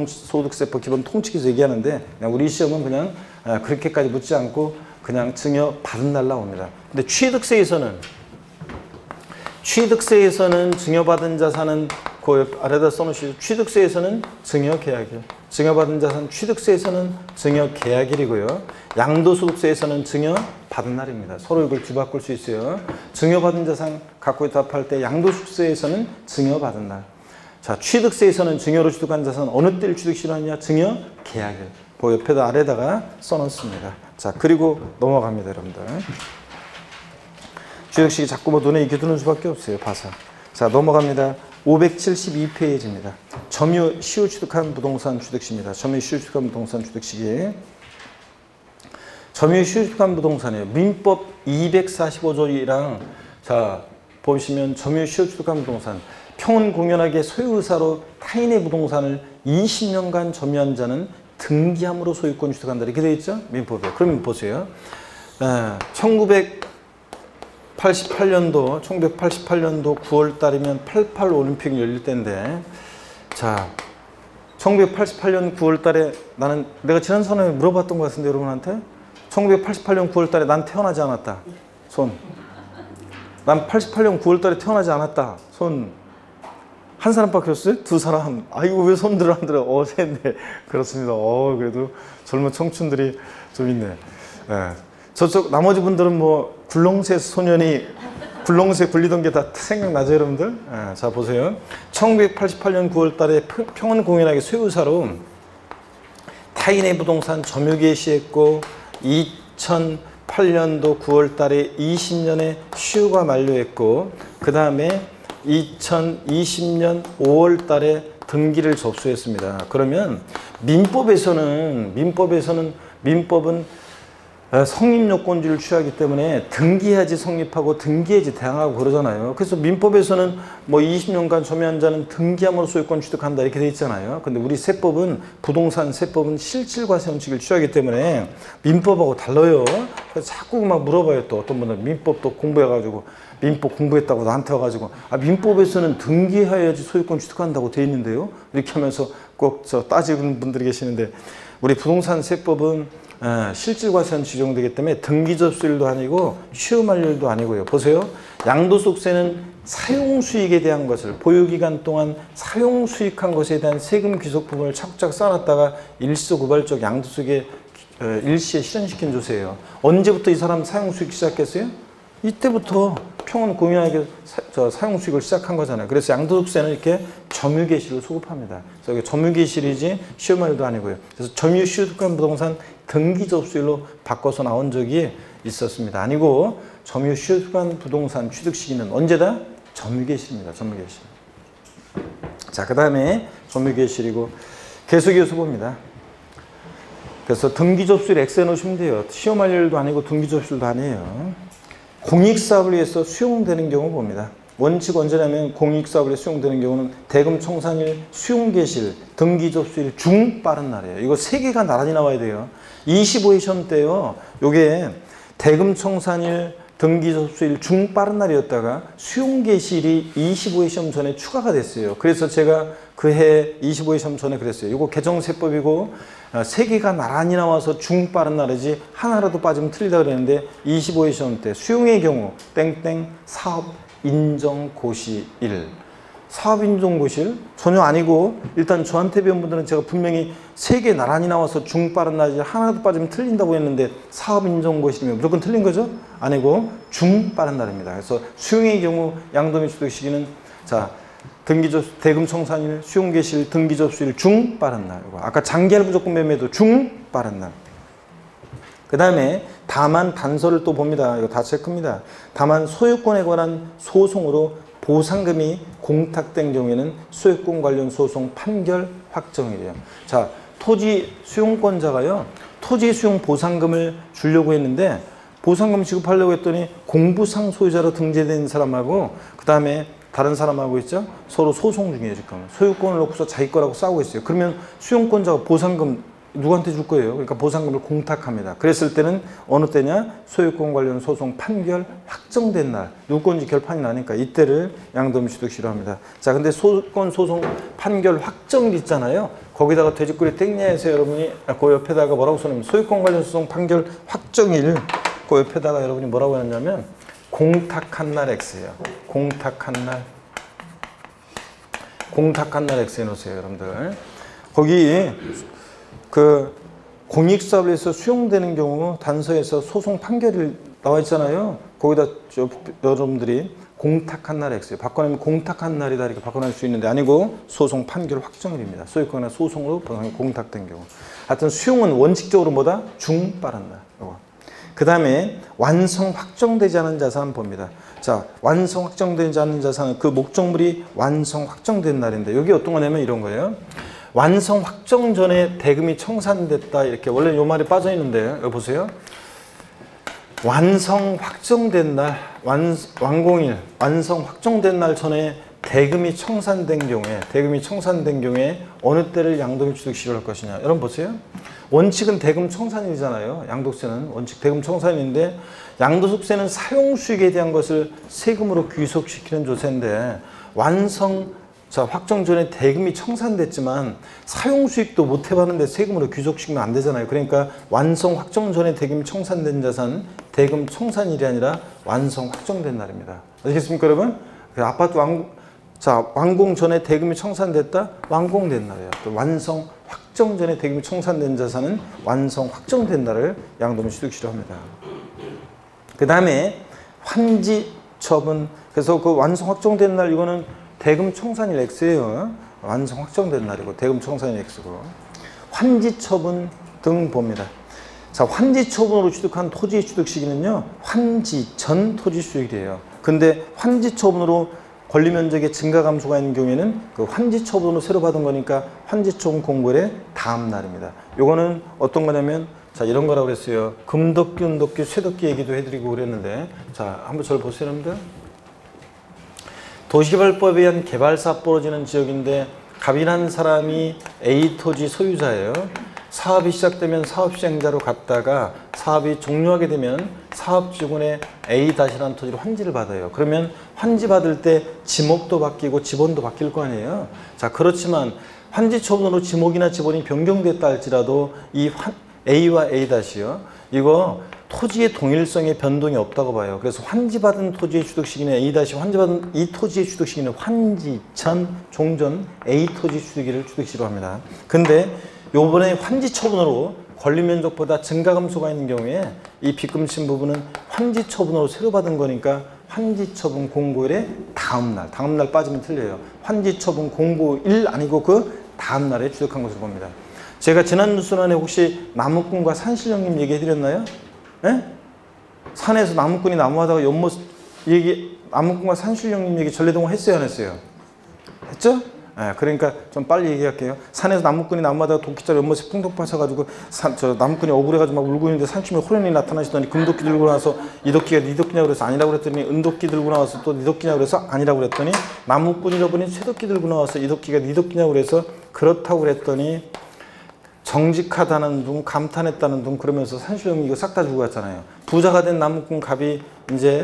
소득세법 기본 통칙에서 얘기하는데 그냥 우리 시험은 그냥 그렇게까지 묻지 않고 그냥 증여받은 날 나옵니다. 근데 취득세에서는 증여받은 자산은 그 아래다 써놓으시죠. 취득세에서는 증여계약일. 증여받은 자산 취득세에서는 증여계약일이고요. 양도소득세에서는 증여받은 날입니다. 서로 이걸 뒤바꿀 수 있어요. 증여받은 자산 갖고 있다 팔 때 양도소득세에서는 증여받은 날. 자, 취득세에서는 증여로 취득한 자산 어느 때를 취득시로 하느냐? 증여 계약일. 그 옆에다 아래다가 써놓습니다. 자, 그리고 넘어갑니다, 여러분들. 취득식이 자꾸 뭐 눈에 익혀 두는 수밖에 없어요, 봐서. 자, 넘어갑니다. 572페이지입니다. 점유 시효 취득한 부동산 취득시입니다. 점유 시효 취득한 부동산 취득시기. 점유 시효 취득한 부동산이에요. 민법 245조이랑 자, 보시면 점유 시효 취득한 부동산. 평은 공연하게 소유의사로 타인의 부동산을 20년간 점유한 자는 등기함으로 소유권 취득한다. 이렇게 되어 있죠? 민법에. 그러면 보세요. 1988년도 9월 달이면 88 올림픽이 열릴 때인데, 자, 1988년 9월 달에 나는 내가 지난 시간에 물어봤던 것 같은데 여러분한테 1988년 9월 달에 난 태어나지 않았다. 손. 난 88년 9월 달에 태어나지 않았다. 손. 한 사람밖에 없어요? 두 사람. 아이고, 왜 손들을 안 들어? 셋네. 그렇습니다. 그래도 젊은 청춘들이 좀 있네. 예. 저쪽 나머지 분들은 뭐 굴렁쇠 소년이 굴렁쇠 굴리던 게 다 생각나죠, 여러분들? 예. 자, 보세요. 1988년 9월 달에 평은 공연하게 소유사로 타인의 부동산 점유 개시했고 2008년도 9월 달에 20년에 시효가 만료했고 그 다음에 2020년 5월 달에 등기를 접수했습니다. 그러면 민법은 성립 요건주의를 취하기 때문에 등기해야지 성립하고 등기해야지 대항하고 그러잖아요. 그래서 민법에서는 뭐 20년간 점유한 자는 등기함으로 소유권 취득한다 이렇게 돼 있잖아요. 근데 우리 세법은 부동산 세법은 실질과세원칙을 취하기 때문에 민법하고 달라요. 그래서 자꾸 막 물어봐요. 또 어떤 분은 민법도 공부해가지고 민법 공부했다고 나한테 와가지고 민법에서는 등기해야지 소유권 취득한다고 돼 있는데요. 이렇게 하면서 꼭 따지는 분들이 계시는데 우리 부동산 세법은 실질과세는 지정되기 때문에 등기 접수일도 아니고 시효 만료일도 아니고요. 보세요. 양도소득세는 사용수익에 대한 것을 보유기간 동안 사용수익한 것에 대한 세금 귀속 부분을 차곡차곡 쌓아놨다가 일시고발적 양도소득에 일시에 실현시킨 조세예요. 언제부터 이 사람 사용수익 시작했어요? 이때부터 평은 공연하게 사용수익을 시작한 거잖아요. 그래서 양도소득세는 이렇게 점유개시를 소급합니다. 그래서 점유개시이지 시효만료도 아니고요. 그래서 점유시효득한 부동산 등기접수일로 바꿔서 나온 적이 있었습니다. 아니고 점유시효득한 부동산 취득 시기는 언제다? 점유개시입니다. 점유개시. 자, 그 다음에 점유개시이고 계속이어서 봅니다. 그래서 등기접수일 X해 놓으시면 돼요. 시효만료일도 아니고 등기접수일도 아니에요. 공익사업을 위해서 수용되는 경우 봅니다. 원칙 언제냐면 공익사업에 수용되는 경우는 대금청산일, 수용개시일, 등기접수일 중 빠른 날이에요. 이거 세 개가 나란히 나와야 돼요. 25회 시험 때요. 요게 대금청산일, 등기접수일 중 빠른 날이었다가 수용개시일이 25회 시험 전에 추가가 됐어요. 그래서 제가 그 해 25회 시험 전에 그랬어요. 이거 개정세법이고 세 개가 나란히 나와서 중 빠른 날이지 하나라도 빠지면 틀리다 그랬는데 25회 시험 때 수용의 경우 땡땡 사업 인정고시일 사업인정고시일 전혀 아니고 일단 저한테 배운 분들은 제가 분명히 세 개 나란히 나와서 중 빠른 날이지 하나도 빠지면 틀린다고 했는데 사업인정고시이면 무조건 틀린 거죠? 아니고 중 빠른 날입니다. 그래서 수용의 경우 양도및 취득 시기는 자 대금청산일, 수용개시일, 등기접수일 중 빠른 날. 아까 장기할 무조건 매매도 중 빠른 날. 그 다음에 다만 단서를 또 봅니다. 이거 다 체크입니다. 다만 소유권에 관한 소송으로 보상금이 공탁된 경우에는 소유권 관련 소송 판결 확정이래요. 자, 토지 수용권자가요. 토지 수용 보상금을 주려고 했는데 보상금 지급하려고 했더니 공부상 소유자로 등재된 사람하고 그 다음에 다른 사람하고 있죠? 서로 소송 중이에요, 지금. 소유권을 놓고서 자기 거라고 싸우고 있어요. 그러면 수용권자가 보상금 누구한테 줄 거예요? 그러니까 보상금을 공탁합니다. 그랬을 때는 어느 때냐? 소유권 관련 소송 판결 확정된 날. 누구 건지 결판이 나니까 이때를 양도및 취득시로 합니다. 자, 근데 소유권 소송 판결 확정일 있잖아요. 거기다가 돼지꼬리 땡냐 해서 여러분이 그 옆에다가 뭐라고 써놓으면 소유권 관련 소송 판결 확정일 그 옆에다가 여러분이 뭐라고 했냐면 공탁한 날 X예요. 공탁한 날 X 해놓으세요, 여러분들. 거기 그 공익사업을 해서 수용되는 경우 단서에서 소송 판결이 나와 있잖아요. 거기다 여러분들이 공탁한 날 X. 바꿔내면 공탁한 날이다 이렇게 바꿔낼 수 있는데 아니고 소송 판결 확정일입니다. 소유권이나 소송으로 공탁된 경우. 하여튼 수용은 원칙적으로 뭐다? 중빠른 날. 그 다음에 완성 확정되지 않은 자산은 봅니다. 자, 완성 확정되지 않은 자산은 그 목적물이 완성 확정된 날인데 여기 어떤 거냐면 이런 거예요. 완성 확정 전에 대금이 청산됐다 이렇게 원래 요 말이 빠져 있는데 여기 보세요. 완성 확정된 날, 완공일, 완성 확정된 날 전에 대금이 청산된 경우에 어느 때를 양도인 취득시효를 할 것이냐. 여러분 보세요. 원칙은 대금 청산이잖아요. 양도세는 원칙 대금 청산인데 양도소득세는 사용수익에 대한 것을 세금으로 귀속시키는 조세인데 확정 전에 대금이 청산됐지만 사용수익도 못 해봤는데 세금으로 귀속시키면 안 되잖아요. 그러니까 완성 확정 전에 대금이 청산된 자산은 대금 청산일이 아니라 완성 확정된 날입니다. 아시겠습니까, 여러분? 아파트 완공 전에 대금이 청산됐다? 완공된 날이에요. 또 완성 확정 전에 대금이 청산된 자산은 완성 확정된 날을 양도인 취득시효로 합니다. 그 다음에 환지 처분. 그래서 그 완성 확정된 날 이거는 대금 청산일 X예요. 완성 확정된 날이고 대금 청산일 X고. 환지 처분 등 봅니다. 자, 환지 처분으로 취득한 토지의 취득 시기는요. 환지 전 토지 수익이에요. 근데 환지 처분으로 권리 면적의 증가 감소가 있는 경우에는 그 환지 처분으로 새로 받은 거니까 환지 처분 공고일의 다음 날입니다. 요거는 어떤 거냐면 자, 이런 거라고 그랬어요. 금덕기, 은덕기, 쇠덕기 얘기도 해드리고 그랬는데 자, 한번 저를 보세요, 여러분들. 도시개발법에 의한 개발사업 벌어지는 지역인데 갑이라는 사람이 A 토지 소유자예요. 사업이 시작되면 사업시행자로 갔다가 사업이 종료하게 되면 사업지구의 A-라는 토지로 환지를 받아요. 그러면 환지 받을 때 지목도 바뀌고 지번도 바뀔 거 아니에요. 자, 그렇지만 환지 처분으로 지목이나 지번이 변경됐다 할지라도 이 A와 A-요. 이거 토지의 동일성에 변동이 없다고 봐요. 그래서 환지받은 토지의 취득 시기는 A- 환지받은 이 토지의 취득 시기는 환지 전 종전 A 토지 취득일을 취득시로 합니다. 근데 요번에 환지 처분으로 권리 면적보다 증가 감소가 있는 경우에 이 빚금친 부분은 환지 처분으로 새로 받은 거니까 환지 처분 공고일의 다음 날 빠지면 틀려요. 환지 처분 공고일 아니고 그 다음 날에 취득한 것으로 봅니다. 제가 지난 뉴스란에 혹시 나무꾼과 산신령님 얘기해 드렸나요? 예? 산에서 나무꾼이 나무하다가 연못 얘기, 나무꾼과 산신령님 얘기 전래동화 했어요, 안 했어요? 했죠? 예, 그러니까 좀 빨리 얘기할게요. 산에서 나무꾼이 나무하다가 도끼자루 연못에 풍덩 빠져가지고 나무꾼이 억울해가지고 막 울고 있는데 산신령이 호련히 나타나시더니 금도끼 들고 나와서 이 도끼가 네 도끼냐고 그래서 아니라고 그랬더니 은도끼 들고 나와서 또 네 도끼냐고 그래서 아니라고 그랬더니 나무꾼이라고 보니 쇠도끼 들고 나와서 이 도끼가 네 도끼냐고 그래서 그렇다고 그랬더니 정직하다는 둥, 감탄했다는 둥 그러면서 산신령이 이거 싹 다 주고 갔잖아요. 부자가 된 나무꾼 갑이 이제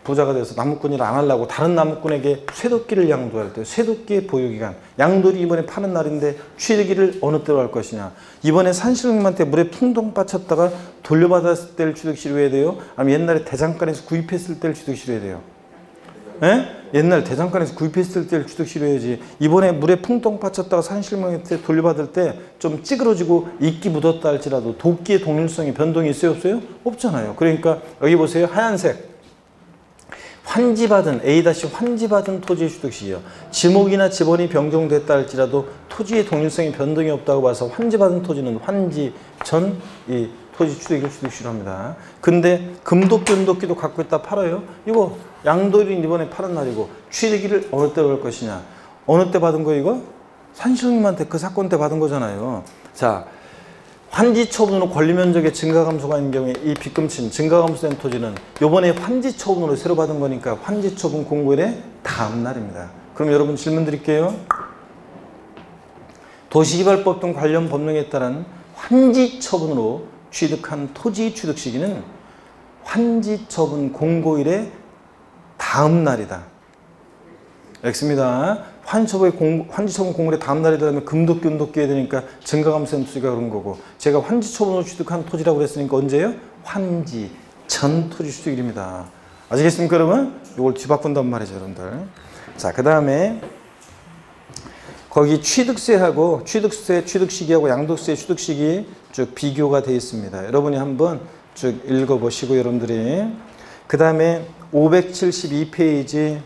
부자가 돼서 나무꾼 일을 안 하려고 다른 나무꾼에게 쇠도끼를 양도할 때 쇠도끼의 보유기간 양돌이 이번에 파는 날인데 취득일을 어느 때로 할 것이냐. 이번에 산신령님한테 물에 풍덩 빠쳤다가 돌려받았을 때를 취득시로 해야 돼요? 아니면 옛날에 대장간에서 구입했을 때를 취득시로 해야 돼요? 예? 옛날 대장간에서 구입했을 때를 취득시로 해야지. 이번에 물에 풍덩 빠쳤다가 산신령한테 돌려받을 때 좀 찌그러지고 이끼 묻었다 할지라도 도끼의 동일성이 변동이 있어요, 없어요? 없잖아요. 그러니까 여기 보세요. 하얀색. 환지받은 A-환지받은 토지의 취득시기요. 지목이나 지번이 변경됐다 할지라도 토지의 동일성이 변동이 없다고 봐서 환지받은 토지는 환지 전 이 토지 취득을 취득시로 합니다. 근데 금도끼, 은도끼도 갖고 있다 팔아요? 이거 양도일인 이번에 파는 날이고 취득일을 어느 때로 할 것이냐. 어느 때 받은 거 이거? 산신령님한테 그 사건 때 받은 거잖아요. 자, 환지 처분으로 권리 면적의 증가 감소가 있는 경우에 이 빚금친 증가 감소된 토지는 요번에 환지 처분으로 새로 받은 거니까 환지 처분 공고일의 다음 날입니다. 그럼 여러분 질문 드릴게요. 도시개발법 등 관련 법령에 따른 환지 처분으로 취득한 토지 취득 시기는 환지 처분 공고일의 다음 날이다. X입니다. 환지 처분 공고일의 다음 날이다 하면 금도끼, 은도끼 해야 되니까 증가 감소된 토지가 그런 거고 제가 환지 처분으로 취득한 토지라고 그랬으니까 언제예요? 환지 전 토지 취득일입니다. 아시겠습니까, 여러분? 이걸 뒤바꾼단 말이죠, 여러분들. 자, 그 다음에 거기 취득세하고 취득세 취득 시기하고 양도세 취득 시기 쭉 비교가 되어 있습니다. 여러분이 한번 쭉 읽어보시고 여러분들이 그 다음에 572페이지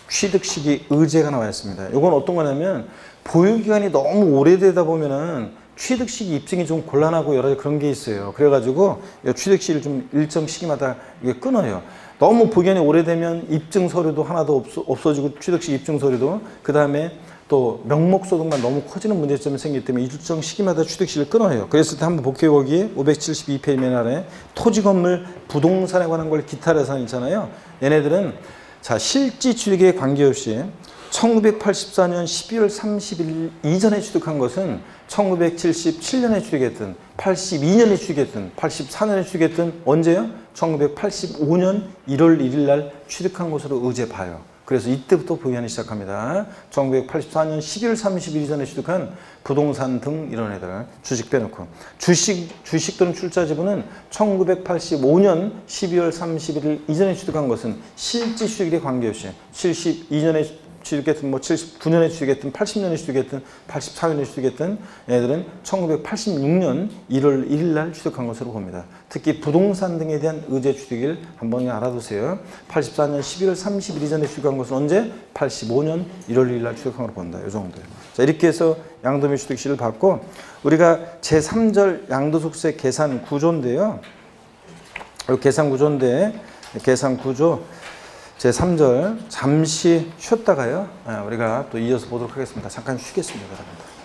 취득시기 의제가 나와 있습니다. 이건 어떤 거냐면 보유기간이 너무 오래되다 보면은 취득시기 입증이 좀 곤란하고 여러 가지 그런 게 있어요. 그래가지고 취득시기를 좀 일정 시기마다 이게 끊어요. 너무 보유기간이 오래되면 입증 서류도 하나도 없어지고 취득시기 입증 서류도 그 다음에 또 명목소득만 너무 커지는 문제점이 생기기 때문에 일정 시기마다 취득시기를 끊어요. 그랬을 때 한번 볼게요. 거기 572페이지 맨 아래 토지 건물 부동산에 관한 걸 기타 예산 있잖아요. 얘네들은 자 실지 취득에 관계없이 1984년 12월 30일 이전에 취득한 것은 1977년에 취득했든 82년에 취득했든 84년에 취득했든 언제요? 1985년 1월 1일 날 취득한 것으로 의제 봐요. 그래서 이때부터 보유하기 시작합니다. 1984년 12월 30일 이전에 취득한 부동산 등 이런 애들 주식 빼놓고 주식 또는 출자 지분은 1985년 12월 31일 이전에 취득한 것은 실지 취득에 관계없이 72년에 취득했든 뭐 79년에 취득했든 80년에 취득했든 84년에 취득했든 애들은 1986년 1월 1일 날 취득한 것으로 봅니다. 특히 부동산 등에 대한 의제 취득일 한번 알아두세요. 84년 11월 30일 이전에 취득한 것은 언제? 85년 1월 1일 날 취득한 것으로 본다. 이 정도예요. 자, 이렇게 해서 양도세 취득시를 받고 우리가 제3절 양도소득세 계산 구조인데요. 이 계산 구조인데 계산 구조 제3절 잠시 쉬었다가요. 우리가 또 이어서 보도록 하겠습니다. 잠깐 쉬겠습니다. 여러분들.